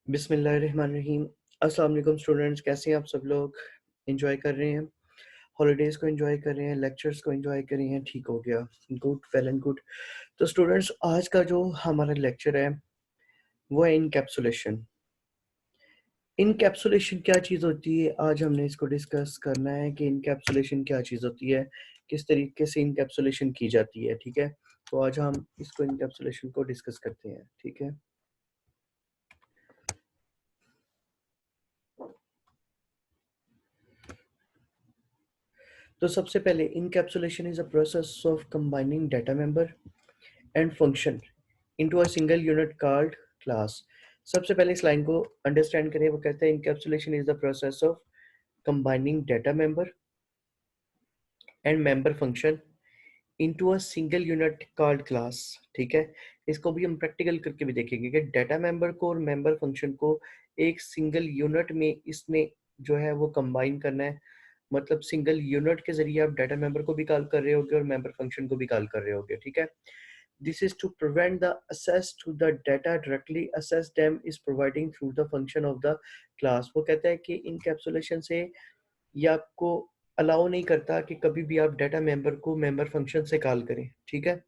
बिस्मिल्लाहिर्रहमानिर्रहीम। अस्सलाम वालेकुम स्टूडेंट्स, कैसे हैं आप सब लोग? एंजॉय कर रहे हैं? हॉलीडेज़ को एंजॉय कर रहे हैं? लेक्चर्स को एंजॉय कर रहे हैं? ठीक हो गया, गुड, वेल एंड गुड। तो स्टूडेंट्स, आज का जो हमारा लेक्चर है वो है इनकैप्सुलेशन। इनकैप्सुलेशन क्या चीज़ होती है, आज हमने इसको डिस्कस करना है कि इनकैप्सुलेशन क्या चीज़ होती है, किस तरीके से इनकैप्सुलेशन की जाती है। ठीक है, तो आज हम इसको इनकैप्सुलेशन को डिस्कस करते हैं। ठीक है, तो सबसे पहले encapsulation is a process of combining data member and function into a single unit called class. सबसे पहले इस लाइन को अंडरस्टैंड करें। वो कहते हैं encapsulation is the process of combining data member and member function into a single unit called class. ठीक है, इसको भी हम प्रैक्टिकल करके भी देखेंगे कि डाटा मेंबर को और मेंबर फंक्शन को एक सिंगल यूनिट में इसने जो है वो कंबाइन करना है। मतलब सिंगल यूनिट के जरिए आप डाटा मेंबर को भी कॉल कर रहे होगे और मेंबर फंक्शन को भी कॉल कर रहे होगे। ठीक है, this is to prevent the access to the data directly access them is providing through the function of the class। वो कहता है कि इनकैप्सुलेशन से ये आपको अलाउ नहीं करता कि कभी भी आप डाटा मेंबर को मेंबर फंक्शन से कॉल करें। ठीक है,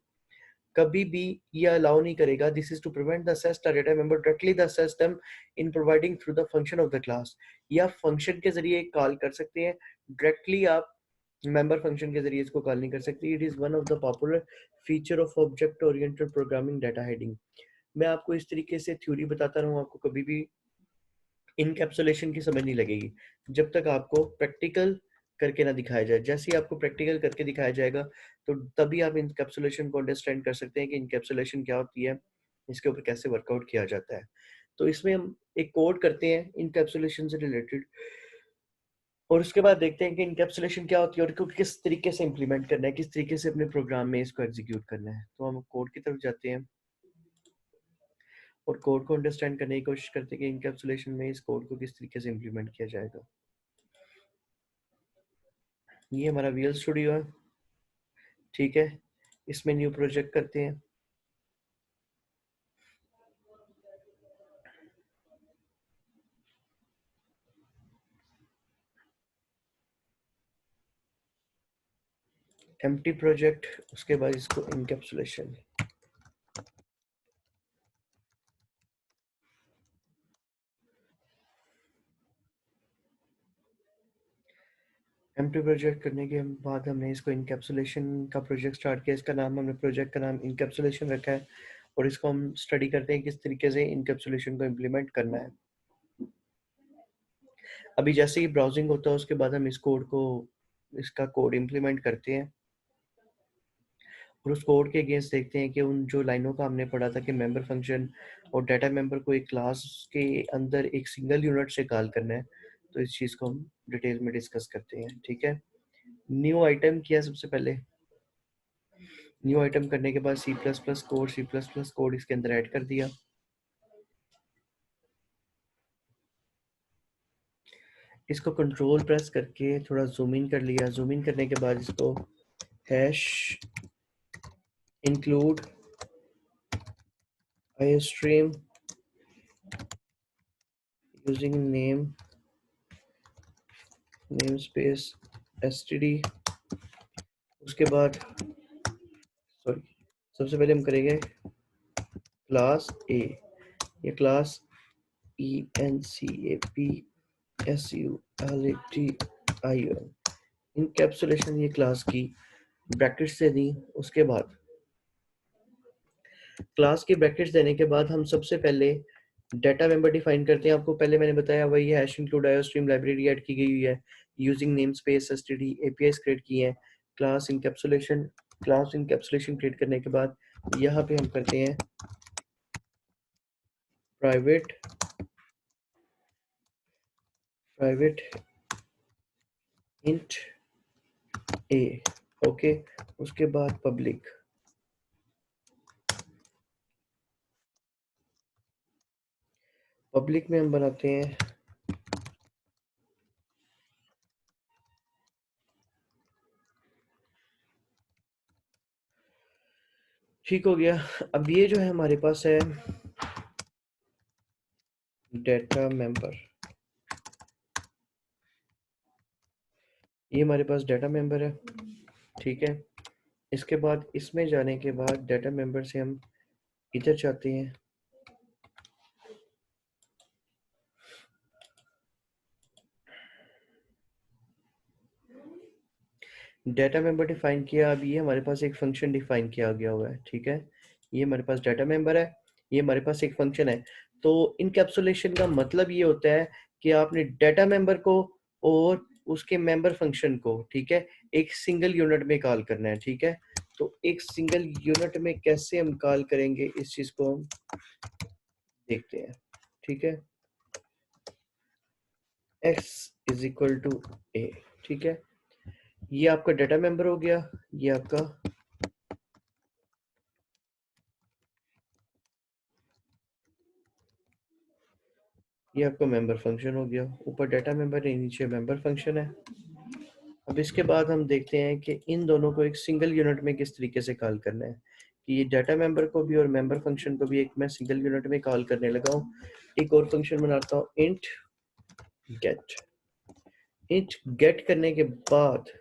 कभी भी ये अलाउ नहीं करेगा। This is to prevent the access the data member directly the access them in providing through the function of the class। या फंक्शन के जरिए कॉल कर सकते हैं, डायरेक्टली आप मेंबर फंक्शन के जरिए इसको कॉल नहीं कर सकते। It is one of the popular feature of object oriented programming data heading. मैं आपको इस तरीके से थ्योरी बताता रहूँ, आपको कभी भी इनकैप्सुलेशन की समझ नहीं लगेगी जब तक आपको प्रैक्टिकल करके ना दिखाया जाए। जैसे ही आपको प्रैक्टिकल करके दिखाया जाएगा तो तभी आप इनकैप्सुलेशन को अंडरस्टैंड कर सकते हैं कि इनकैप्सुलेशन क्या होती है, इसके ऊपर कैसे वर्कआउट किया जाता है। तो इसमें हम एक कोड करते हैं इनकैप्सुलेशन से रिलेटेड और उसके बाद देखते हैं कि इनकैप्सुलेशन क्या होती है और इसको किस तरीके से इम्प्लीमेंट करना है, किस तरीके से अपने प्रोग्राम में इसको एग्जीक्यूट करना है। तो हम कोड की तरफ जाते हैं और कोड को अंडरस्टैंड करने की कोशिश करते हैं कि इनकैप्सुलेशन में इस कोड को किस तरीके से इम्प्लीमेंट किया जाएगा। ये हमारा विजुअल स्टूडियो है। ठीक है, इसमें न्यू प्रोजेक्ट करते हैं। एम्प्टी प्रोजेक्ट, उसके बाद इसको इनकैप्सुलेशन। एम्प्टी प्रोजेक्ट करने के बाद हमने इसको इनकैप्सुलेशन का प्रोजेक्ट स्टार्ट किया। इसका नाम हमने प्रोजेक्ट का नाम इनकैप्सुलेशन रखा है और इसको हम स्टडी करते हैं किस तरीके से इनकैप्सुलेशन को इम्प्लीमेंट करना है। अभी जैसे ही ब्राउजिंग होता है उसके बाद हम इस कोड को, इसका कोड इम्प्लीमेंट करते हैं और उस कोड के अगेंस्ट देखते हैं कि उन जो लाइनों का हमने पढ़ा था कि मेंबर फंक्शन और डाटा मेंबर को एक क्लास के अंदर एक सिंगल यूनिट से कॉल करना है। तो इस चीज़ को हम डिटेल में डिस्कस करते हैं। ठीक है, न्यू आइटम किया सबसे पहले। न्यू आइटम करने के बाद C plus plus code, C plus plus code इसके अंदर ऐड कर दिया। इसको कंट्रोल प्रेस करके थोड़ा जूम इन कर लिया। जूम इन करने के बाद इसको hash include iostream using name space STD. उसके बाद सॉरी, सबसे पहले हम करेंगे क्लास ए। ये class E N C A P S U L A T I O N, encapsulation ये क्लास की ब्रैकेट्स से दी। उसके बाद क्लास की ब्रैकेट्स देने के बाद हम सबसे पहले डाटा मेंबर डिफाइन करते हैं। आपको पहले मैंने बताया वही hash include iostream library add की गई हुई है using name space STD APIs create किए हैं। क्लास इनकैप्सुलेशन क्रिएट करने के बाद यहाँ पे हम करते हैं प्राइवेट प्राइवेट इंट ए। ओके, उसके बाद पब्लिक में हम बनाते हैं ठीक हो गया। अब ये जो है हमारे पास है डेटा मेंबर, ये हमारे पास डेटा मेंबर है, ठीक है। इसके बाद इसमें जाने के बाद डेटा मेंबर से हम इधर जाते हैं, डेटा मेंबर डिफाइन किया। अब ये हमारे पास एक फंक्शन डिफाइन किया गया हुआ है, ठीक है। ये हमारे पास डेटा मेंबर है, ये हमारे पास एक फंक्शन है। तो इनकैप्सुलेशन का मतलब ये होता है कि आपने डेटा मेंबर को और उसके मेंबर फंक्शन को, ठीक है, एक सिंगल यूनिट में कॉल करना है, ठीक है। तो एक सिंगल यूनिट में कैसे हम कॉल करेंगे इस चीज को हम देखते हैं, ठीक है। x is equal to a, ठीक है। ये आपका डेटा मेंबर हो गया, ये आपका ये आपका मेंबर फंक्शन हो गया। ऊपर डेटा मेंबर है, नीचे मेंबर फंक्शन है। अब इसके बाद हम देखते हैं कि इन दोनों को एक सिंगल यूनिट में किस तरीके से कॉल करना है। कि ये डाटा मेंबर को भी और मेंबर फंक्शन को भी एक मैं सिंगल यूनिट में कॉल करने लगा हूँ। एक और फंक्शन बनाता हूँ, इंट गेट। इंट गेट करने के बाद,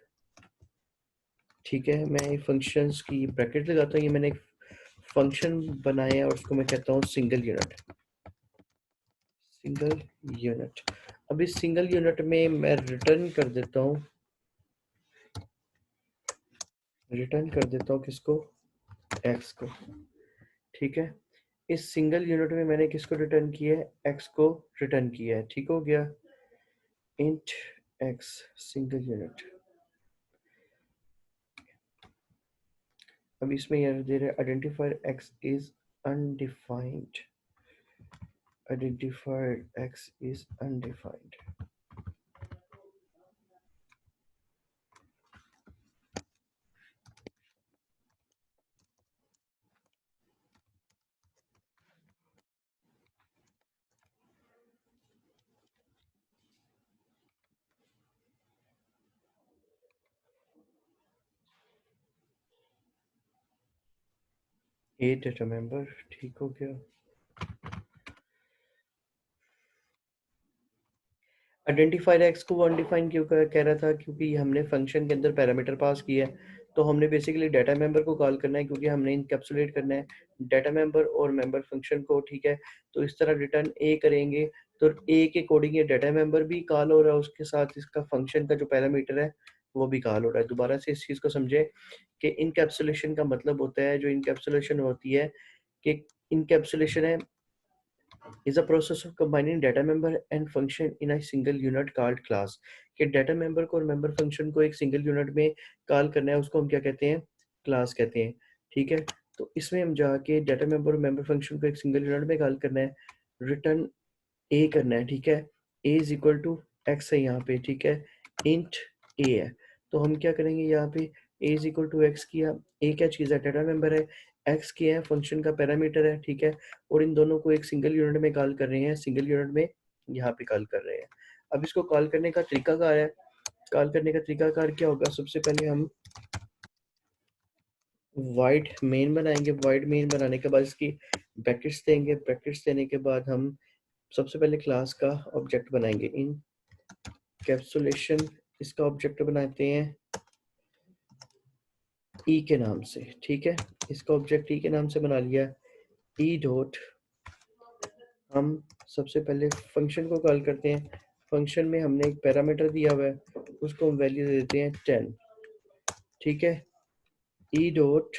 ठीक है, मैं फंक्शंस की ब्रैकेट लगाता हूँ। ये मैंने एक फंक्शन बनाया है और उसको मैं कहता हूँ सिंगल यूनिट। Single unit. अब इस सिंगल यूनिट में मैं रिटर्न कर देता हूँ किसको, एक्स को, ठीक है। इस सिंगल यूनिट में मैंने किसको रिटर्न किया है, एक्स को रिटर्न किया है, ठीक हो गया। Int x single unit. अब इसमें यह दे रहा है identifier x is undefined, identifier x is undefined. A data member, ठीक हो गया। आइडेंटिफायर एक्स को वो अनडिफाइन क्यों कह रहा था, क्योंकि हमने फंक्शन के अंदर पैरामीटर पास किया है। तो हमने बेसिकली डाटा मेंबर को कॉल करना है, क्योंकि हमने इनकैप्सुलेट करना है डाटा मेंबर और मेंबर फंक्शन को, ठीक है। तो इस तरह रिटर्न ए करेंगे, तो ए के अकॉर्डिंग ये डाटा मेंबर भी कॉल हो रहा है, उसके साथ इसका फंक्शन का जो पैरामीटर है वो भी कॉल हो रहा है। दोबारा से इस चीज़ को समझे कि इनकैप्सुलेशन का मतलब होता है, जो इनकैप्सुलेशन होती है कि इनकैप्सुलेशन है is a process of combining data member and function in a single unit called class। कि data member को और member function को एक single unit में कॉल करना है, उसको हम क्या कहते हैं, क्लास कहते हैं, ठीक है। तो इसमें हम जाके data member और member function को एक single unit में कॉल करना है, रिटर्न ए करना है, ठीक है। ए इज इक्वल टू एक्स है यहाँ पे, ठीक है। इंट ए है। तो हम क्या करेंगे यहाँ पे, ए इज इक्वल टू एक्स किया। ए क्या चीज़ है, डाटा मेंबर है। एक्स क्या है, फंक्शन का पैरामीटर है, ठीक है। और इन दोनों को एक सिंगल यूनिट में कॉल कर रहे हैं, सिंगल यूनिट में यहाँ पे कॉल कर रहे हैं। अब इसको कॉल करने का तरीकाकार है, कॉल करने का तरीकाकार क्या होगा, सबसे पहले हम वाइड मेन बनाएंगे। वाइड मेन बनाने के बाद इसकी ब्रैकेट्स देंगे। ब्रैकेट्स देने के बाद हम सबसे पहले क्लास का ऑब्जेक्ट बनाएंगे। इन कैप्सुलेशन इसका ऑब्जेक्ट बनाते हैं ई के नाम से, ठीक है। इसका ऑब्जेक्ट ई के नाम से बना लिया। ई डॉट, हम सबसे पहले फंक्शन को कॉल करते हैं। फंक्शन में हमने एक पैरामीटर दिया हुआ है, उसको हम वैल्यू दे देते हैं 10, ठीक है। ई डॉट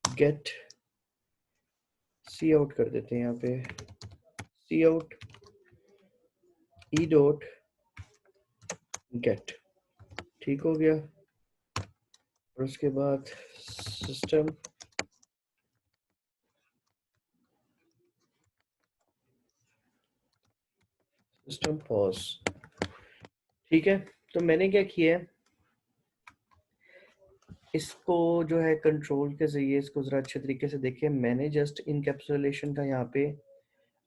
गेट, सी आउट कर देते हैं यहाँ पे, सी आउट ई डॉट गेट, ठीक हो गया। और उसके बाद सिस्टम सिस्टम पॉज, ठीक है। तो मैंने क्या किया है, इसको जो है कंट्रोल के जरिए इसको ज़रा अच्छे तरीके से देखिए। मैंने जस्ट इनकैप्सुलेशन का यहाँ पे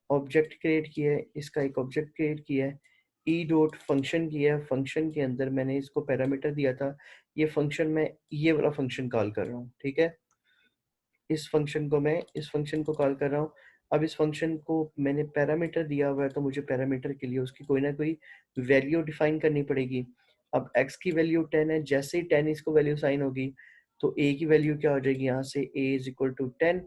ऑब्जेक्ट क्रिएट किया है, इसका एक ऑब्जेक्ट क्रिएट किया है। ई डॉट फंक्शन किया है, फंक्शन के अंदर मैंने इसको पैरामीटर दिया था। ये फंक्शन में ये वाला फंक्शन कॉल कर रहा हूँ, ठीक है। इस फंक्शन को मैं इस फंक्शन को कॉल कर रहा हूँ। अब इस फंक्शन को मैंने पैरामीटर दिया हुआ है, तो मुझे पैरामीटर के लिए उसकी कोई ना कोई वैल्यू डिफाइन करनी पड़ेगी। अब x की वैल्यू 10 है, जैसे ही 10 इसको वैल्यू साइन होगी तो a की वैल्यू क्या हो जाएगी, यहाँ से a इज इक्वल टू 10।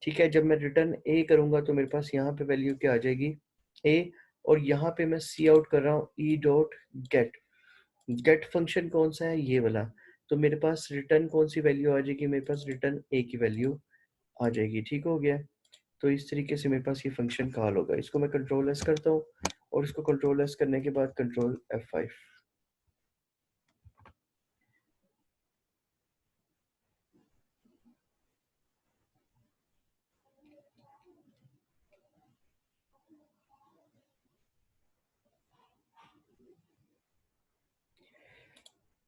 ठीक है, जब मैं रिटर्न a करूंगा तो मेरे पास यहाँ पे वैल्यू क्या आ जाएगी, a। और यहाँ पे मैं सी आउट कर रहा हूँ e dot get. Get function कौन सा है, ये वाला। तो मेरे पास रिटर्न कौन सी वैल्यू आ जाएगी, मेरे पास रिटर्न a की वैल्यू आ जाएगी। ठीक हो गया। तो इस तरीके से मेरे पास ये फंक्शन कॉल होगा। इसको मैं कंट्रोल एस करता हूँ और इसको कंट्रोल एस करने के बाद कंट्रोल F5।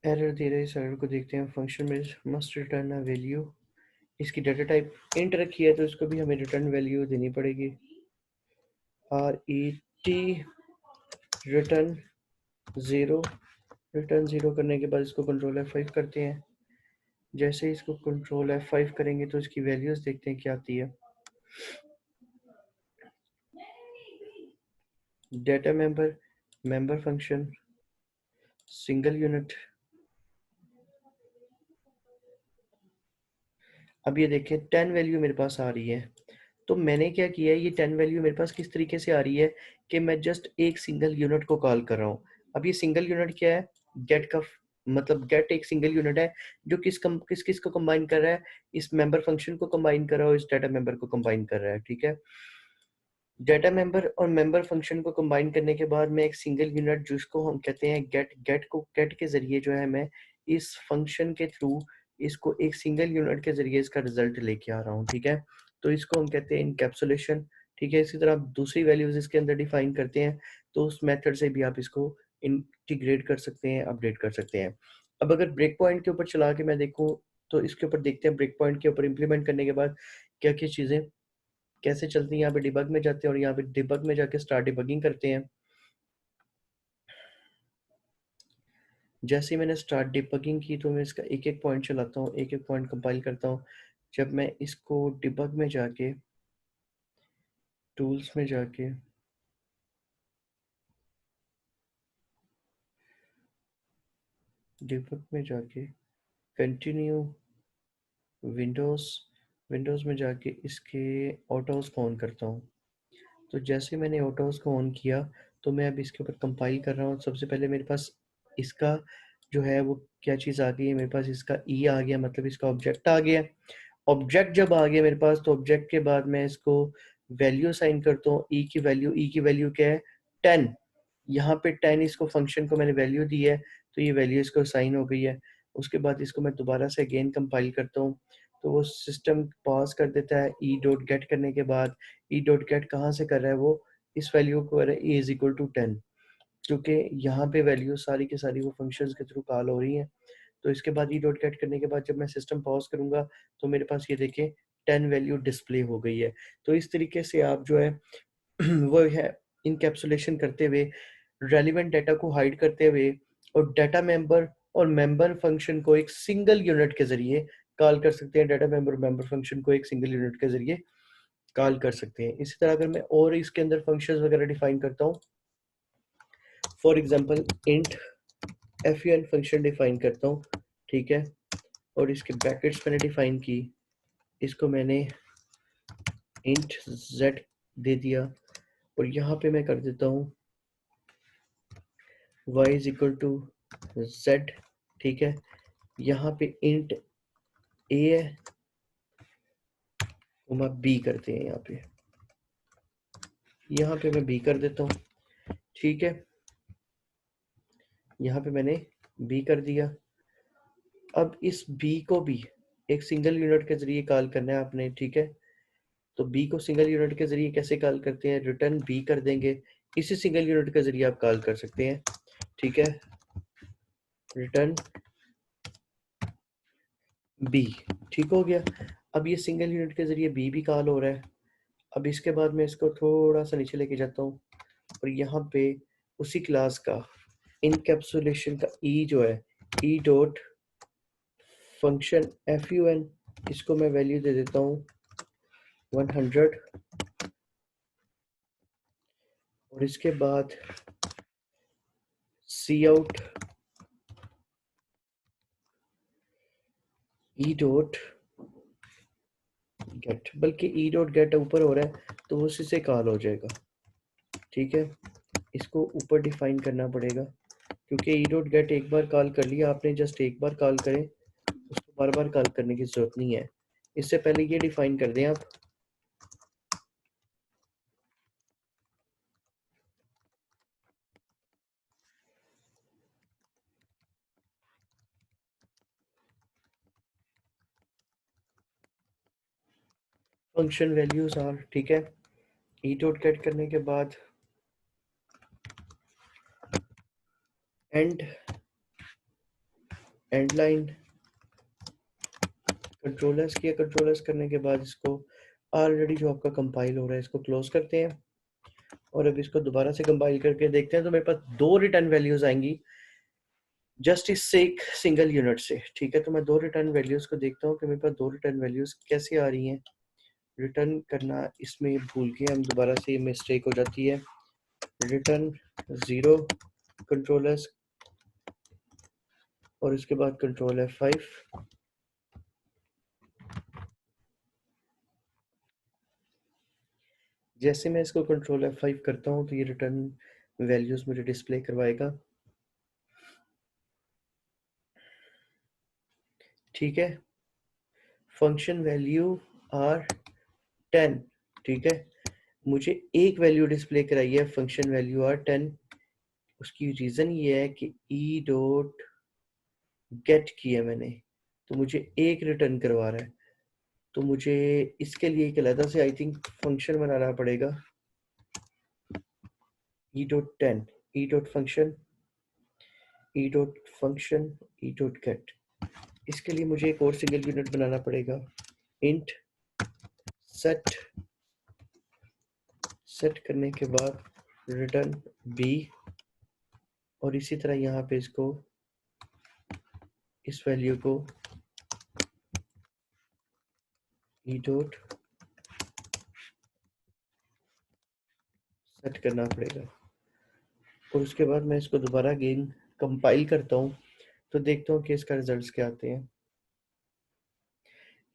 एरर दे रहे इस एरर को देखते हैं। फंक्शन में मस्ट रिटर्न अ वैल्यू, इसकी डाटा टाइप इंट रखी है तो इसको भी हमें रिटर्न वैल्यू देनी पड़ेगी। RET return zero. Return zero करने के बाद इसको कंट्रोल F5 करते हैं। जैसे इसको कंट्रोल F5 करेंगे तो इसकी वैल्यूज देखते हैं क्या आती है। Data member, member function, single unit. अब ये देखिए 10 वैल्यू मेरे पास आ रही है। तो मैंने क्या किया है, ये 10 वैल्यू मेरे पास किस तरीके से आ रही है कि मैं जस्ट एक सिंगल यूनिट को कॉल कर रहा हूँ। अब ये सिंगल यूनिट क्या है, गेट का मतलब गेट एक सिंगल यूनिट है जो किस किस को कंबाइन कर रहा है, इस मेंबर फंक्शन को कंबाइन कर रहा है और इस डाटा मेंबर को कंबाइन कर रहा है। ठीक है, डाटा मेंबर और मेंबर फंक्शन को कंबाइन करने के बाद मैं एक सिंगल यूनिट जिसको हम कहते हैं गेट, गेट के जरिए जो है मैं इस फंक्शन के थ्रू इसको एक सिंगल यूनिट के जरिए इसका रिजल्ट लेके आ रहा हूँ। ठीक है, तो इसको हम कहते हैं इनकैप्सुलेशन। ठीक है, इसी तरह आप दूसरी वैल्यूज इसके अंदर डिफाइन करते हैं तो उस मेथड से भी आप इसको इंटीग्रेट कर सकते हैं, अपडेट कर सकते हैं। अब अगर ब्रेक पॉइंट के ऊपर चला के मैं देखूँ तो इसके ऊपर देखते हैं ब्रेक पॉइंट के ऊपर इम्प्लीमेंट करने के बाद क्या क्या चीज़ें कैसे चलती हैं। यहाँ पे डिबग में जाते हैं और यहाँ पे डिबग में जाके स्टार्ट डिबगिंग करते हैं। जैसे ही मैंने स्टार्ट डिबगिंग की तो मैं इसका एक एक पॉइंट चलाता हूँ, एक एक पॉइंट कंपाइल करता हूँ। जब मैं इसको डिबग में जाके टूल्स में जाके डिबग में जाके कंटिन्यू विंडोज, विंडोज में जाके इसके ऑटोज को ऑन करता हूँ। तो जैसे मैंने ऑटोज को ऑन किया तो मैं अब इसके ऊपर कंपाइल कर रहा हूँ। सबसे पहले मेरे पास इसका जो है वो क्या चीज़ आ गई है, मेरे पास इसका ई आ गया, मतलब इसका ऑब्जेक्ट आ गया। ऑब्जेक्ट जब आ गया मेरे पास तो ऑब्जेक्ट के बाद मैं इसको वैल्यू साइन करता हूँ। ई की वैल्यू क्या है, 10। यहाँ पे 10 इसको फंक्शन को मैंने वैल्यू दी है तो ये वैल्यू इसको साइन हो गई है। उसके बाद इसको मैं दोबारा से अगेन कंपाइल करता हूँ तो वो सिस्टम पास कर देता है ई डॉट गेट करने के बाद। ई डॉट गेट कहाँ से कर रहा है, वो इस वैल्यू को कर रहा है, ई इज इक्वल टू 10, क्योंकि यहाँ पे वैल्यू सारी की सारी वो फंक्शंस के थ्रू कॉल हो रही हैं। तो इसके बाद ई डॉट गेट करने के बाद जब मैं सिस्टम पॉज करूंगा तो मेरे पास ये देखें 10 वैल्यू डिस्प्ले हो गई है। तो इस तरीके से आप जो है वो है इनकैप्सुलेशन करते हुए, रेलिवेंट डाटा को हाइड करते हुए और डाटा मेंबर और मेंबर फंक्शन को एक सिंगल यूनिट के जरिए कॉल कर सकते हैं। डाटा मेंबर मेंबर फंक्शन को एक सिंगल यूनिट के जरिए कॉल कर सकते हैं। इसी तरह अगर मैं और इसके अंदर फंक्शंस वगैरह डिफाइन करता हूँ, for example int fun function define करता हूँ। ठीक है, और इसके ब्रैकेट्स मैंने डिफाइन की, इसको मैंने इंट z दे दिया और यहाँ पे मैं कर देता हूँ y is equal to z। ठीक है, यहाँ पे इंट a है, वो b करते हैं यहाँ पे मैं b कर देता हूँ। ठीक है, यहाँ पे मैंने b कर दिया। अब इस b को भी एक सिंगल यूनिट के जरिए कॉल करना है आपने। ठीक है, तो b को सिंगल यूनिट के जरिए कैसे कॉल करते हैं, रिटर्न b कर देंगे, इसी सिंगल यूनिट के जरिए आप कॉल कर सकते हैं। ठीक है, रिटर्न b। ठीक हो गया। अब ये सिंगल यूनिट के जरिए b भी कॉल हो रहा है। अब इसके बाद मैं इसको थोड़ा सा नीचे लेके जाता हूँ और यहाँ पे उसी क्लास का इनकैप्सुलेशन का ई जो है, ई डॉट फंक्शन fun, इसको मैं वैल्यू दे देता हूँ 100। और इसके बाद सी आउट ई डॉट गेट, बल्कि ई डॉट गेट ऊपर हो रहा है तो उसी से कॉल हो जाएगा। ठीक है, इसको ऊपर डिफाइन करना पड़ेगा क्योंकि ई डॉट गेट एक बार कॉल कर लिया आपने, जस्ट एक बार कॉल करें, उसको बार बार कॉल करने की जरूरत नहीं है। इससे पहले ये डिफाइन कर दें आप फंक्शन वैल्यूज आर। ठीक है, ई डॉट गेट करने के बाद एंड एंड लाइन कंट्रोलर्स किया, कंट्रोलर्स करने के बाद इसको ऑलरेडी जो आपका कंपाइल हो रहा है इसको क्लोज करते हैं और अब इसको दोबारा से कंपाइल करके देखते हैं तो मेरे पास दो रिटर्न वैल्यूज आएंगी जस्ट इससे एक सिंगल यूनिट से। ठीक है, तो मैं दो रिटर्न वैल्यूज को देखता हूँ कि मेरे पास दो रिटर्न वैल्यूज कैसे आ रही हैं। रिटर्न करना इसमें भूल के हम दोबारा से मिस्टेक हो जाती है। रिटर्न 0 कंट्रोलर्स और इसके बाद कंट्रोल F5। जैसे मैं इसको कंट्रोल F5 करता हूँ तो ये रिटर्न वैल्यूज मुझे डिस्प्ले करवाएगा। ठीक है, फंक्शन वैल्यू आर 10। ठीक है, मुझे एक वैल्यू डिस्प्ले कराई है फंक्शन वैल्यू आर 10। उसकी रीजन ये है कि ई डॉट गेट किया मैंने तो मुझे एक रिटर्न करवा रहा है, तो मुझे इसके लिए एक अलग से आई थिंक फंक्शन बनाना पड़ेगा। E dot 10 E dot function E dot function E dot gate, इसके लिए मुझे एक और सिंगल यूनिट बनाना पड़ेगा। इंट सेट, सेट करने के बाद रिटर्न बी और इसी तरह यहाँ पे इसको इस वैल्यू को ई डॉट सेट करना पड़ेगा और उसके बाद मैं इसको दोबारा अगेन कंपाइल करता हूँ तो देखता हूँ कि इसका रिजल्ट्स क्या आते हैं।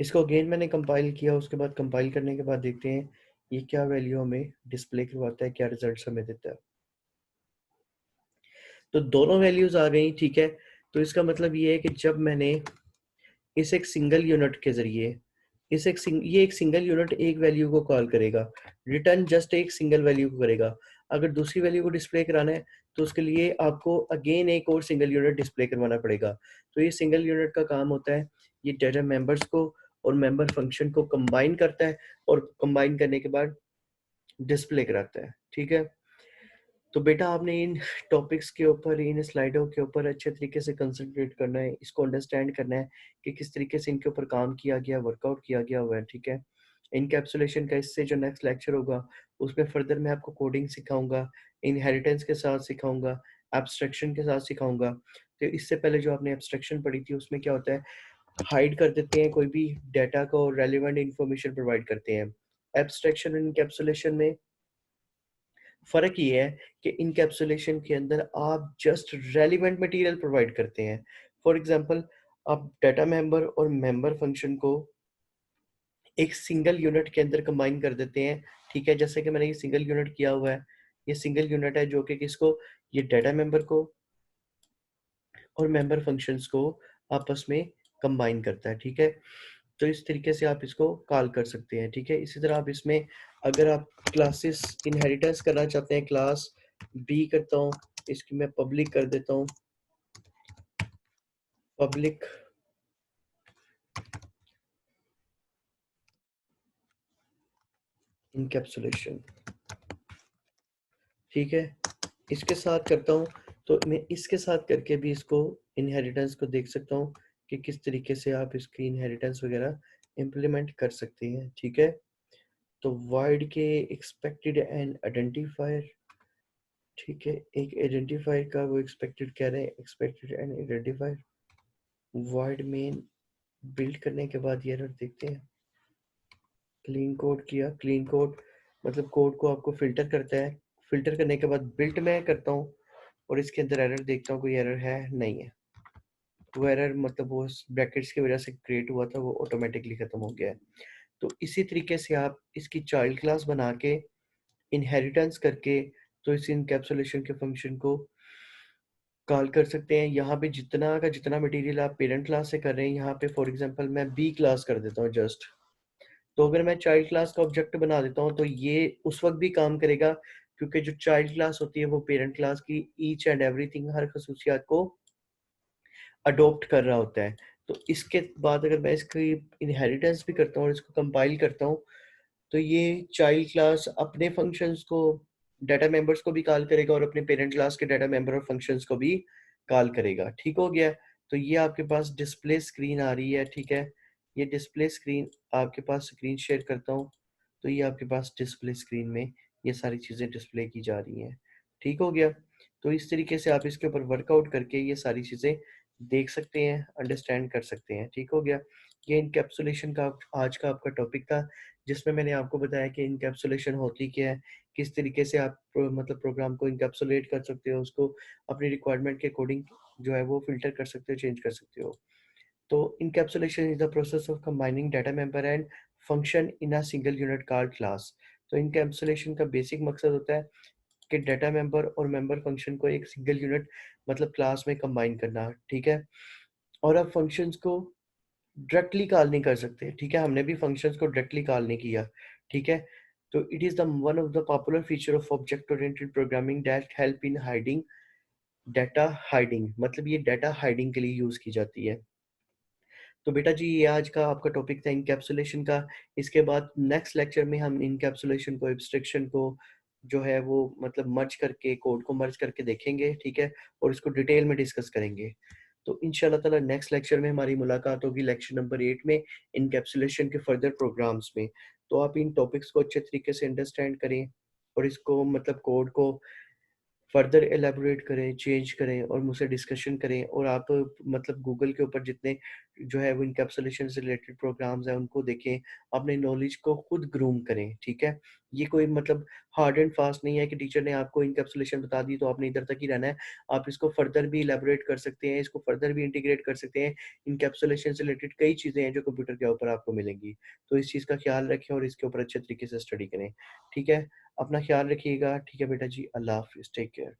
इसको अगेन मैंने कंपाइल किया, उसके बाद कंपाइल करने के बाद देखते हैं ये क्या वैल्यू हमें डिस्प्ले करवाता है, क्या रिजल्ट्स हमें देता है। तो दोनों वैल्यूज आ गई। ठीक है, तो इसका मतलब ये है कि जब मैंने इस एक सिंगल यूनिट के जरिए ये एक सिंगल यूनिट एक वैल्यू को कॉल करेगा, रिटर्न जस्ट एक सिंगल वैल्यू को करेगा। अगर दूसरी वैल्यू को डिस्प्ले कराना है तो उसके लिए आपको अगेन एक और सिंगल यूनिट डिस्प्ले करवाना पड़ेगा। तो ये सिंगल यूनिट का काम होता है, ये डेटा मेंबर्स को और मेंबर फंक्शन को कंबाइन करता है और कंबाइन करने के बाद डिस्प्ले कराता है। ठीक है, तो बेटा आपने इन टॉपिक्स के ऊपर, इन स्लाइडों के ऊपर अच्छे तरीके से कंसंट्रेट करना है, इसको अंडरस्टैंड करना है कि किस तरीके से इनके ऊपर काम किया गया, वर्कआउट किया गया हुआ है। ठीक है, इनकैप्सुलेशन का इससे जो नेक्स्ट लेक्चर होगा उसमें फर्दर मैं आपको कोडिंग सिखाऊंगा, इनहेरिटेंस के साथ सिखाऊंगा, एब्स्ट्रैक्शन के साथ सिखाऊंगा। तो इससे पहले जो आपने एब्स्ट्रैक्शन पढ़ी थी उसमें क्या होता है, हाइड कर देते हैं कोई भी डाटा को, रेलिवेंट इंफॉर्मेशन प्रोवाइड करते हैं। एब्स्ट्रैक्शन और इनकैप्सुलेशन में फर्क ये है कि इनकैप्सुलेशन के अंदर आप जस्ट रेलिवेंट मटेरियल प्रोवाइड करते हैं। फॉर एग्जांपल, आप डाटा मेंबर और मेंबर फंक्शन को एक सिंगल यूनिट के अंदर कंबाइन कर देते हैं। ठीक है, जैसे कि मैंने ये सिंगल यूनिट किया हुआ है, ये सिंगल यूनिट है जो कि किसको, ये डाटा मेंबर को और मेंबर फंक्शंस को आपस में कंबाइन करता है। ठीक है, तो इस तरीके से आप इसको कॉल कर सकते हैं। ठीक है, इसी तरह आप इसमें अगर आप क्लासेस इनहेरिटेंस करना चाहते हैं, क्लास बी करता हूँ, इसकी मैं पब्लिक कर देता हूँ, पब्लिक इनकैप्सुलेशन। ठीक है, इसके साथ करता हूँ तो मैं इसके साथ करके भी इसको इनहेरिटेंस को देख सकता हूँ कि किस तरीके से आप इसकी इनहेरिटेंस वगैरह इम्प्लीमेंट कर सकते हैं। ठीक है, तो void के एक्सपेक्टेड एंड आइडेंटिफायर। ठीक है, एक आइडेंटिफायर का वो एक्सपेक्टेड कह रहे हैं, expected and identifier void main build करने के बाद ये एरर देखते हैं। क्लीन कोड किया, क्लीन कोड मतलब कोड को आपको फिल्टर करता है, फ़िल्टर करने के बाद बिल्ट में करता हूँ और इसके अंदर एरर देखता हूँ, कोई एरर है? नहीं है। वो एरर मतलब वो ब्रैकेट्स की वजह से क्रिएट हुआ था, वो ऑटोमेटिकली ख़त्म हो गया है। तो इसी तरीके से आप इसकी चाइल्ड क्लास बना के इनहेरिटेंस करके तो इस इनकैप्सुलेशन के फंक्शन को कॉल कर सकते हैं। यहाँ पे जितना का जितना मटेरियल आप पेरेंट क्लास से कर रहे हैं, यहाँ पे फॉर एग्जांपल मैं बी क्लास कर देता हूँ जस्ट। तो अगर मैं चाइल्ड क्लास का ऑब्जेक्ट बना देता हूँ तो ये उस वक्त भी काम करेगा, क्योंकि जो चाइल्ड क्लास होती है वो पेरेंट क्लास की ईच एंड एवरीथिंग हर खसूसियात को अडॉप्ट कर रहा होता है। तो इसके बाद अगर मैं इसकी इनहेरिटेंस भी करता हूँ और इसको कंपाइल करता हूँ, तो ये चाइल्ड क्लास अपने फंक्शंस को डाटा मेंबर्स को भी कॉल करेगा और अपने पेरेंट क्लास के डाटा मेंबर और फंक्शंस को भी कॉल करेगा। ठीक हो गया? तो ये आपके पास डिस्प्ले स्क्रीन आ रही है, ठीक है? ये डिस्प्ले स्क्रीन आपके पास स्क्रीन शेयर करता हूँ, तो ये आपके पास डिस्प्ले स्क्रीन में ये सारी चीज़ें डिस्प्ले की जा रही हैं। ठीक हो गया? तो इस तरीके से आप इसके ऊपर वर्कआउट करके ये सारी चीज़ें देख सकते हैं, अंडरस्टैंड कर सकते हैं। ठीक हो गया? ये इनकैप्सुलेशन का आज का आपका टॉपिक था, जिसमें मैंने आपको बताया कि इनकैप्सुलेशन होती क्या है, किस तरीके से आप मतलब प्रोग्राम को इनकैप्सुलेट कर सकते हो, उसको अपनी रिक्वायरमेंट के अकॉर्डिंग जो है वो फ़िल्टर कर सकते हो, चेंज कर सकते हो। तो encapsulation is the process of combining data member and function in a single unit called class। तो encapsulation का बेसिक मकसद होता है कि डाटा मेंबर और मेंबर फंक्शन को एक सिंगल यूनिट मतलब क्लास में कंबाइन करना, ठीक है? और आप फंक्शंस को डायरेक्टली कॉल नहीं कर सकते, ठीक है? हमने भी फंक्शंस को डायरेक्टली कॉल नहीं किया, ठीक है? तो it is the one of the popular feature of object oriented programming that help in hiding data hiding, मतलब ये डाटा हाइडिंग के लिए यूज़ की जाती है। तो बेटा जी ये आज का आपका टॉपिक था इनकैप्सुलेशन का। इसके बाद नेक्स्ट लेक्चर में हम इनकैप्सुलेशन को, एब्स्ट्रैक्शन को जो है वो मतलब मर्ज करके, कोड को मर्ज करके देखेंगे, ठीक है? और इसको डिटेल में डिस्कस करेंगे। तो इंशाल्लाह ताला नेक्स्ट लेक्चर में हमारी मुलाकात होगी लेक्चर नंबर 8 में, इनकैप्सुलेशन के फर्दर प्रोग्राम्स में। तो आप इन टॉपिक्स को अच्छे तरीके से अंडरस्टैंड करें और इसको मतलब कोड को फर्दर एलैबोरेट करें, चेंज करें और मुझसे डिस्कशन करें, और आप मतलब गूगल के ऊपर जितने जो है वो एनकैप्सुलेशन से रिलेटेड प्रोग्राम्स हैं उनको देखें, अपने नॉलेज को खुद ग्रूम करें, ठीक है? ये कोई मतलब हार्ड एंड फास्ट नहीं है कि टीचर ने आपको एनकैप्सुलेशन बता दी तो आपने इधर तक ही रहना है। आप इसको फर्दर भी एलैबोरेट कर सकते हैं, इसको फर्दर भी इंटीग्रेट कर सकते हैं। एनकैप्सुलेशन से रिलेटेड कई चीज़ें हैं जो कंप्यूटर के ऊपर आपको मिलेंगी। तो इस चीज़ का ख्याल रखें और इसके ऊपर अच्छे तरीके से स्टडी करें, ठीक है? अपना ख्याल रखिएगा, ठीक है बेटा जी, अल्लाह हाफ़िज़, टेक केयर।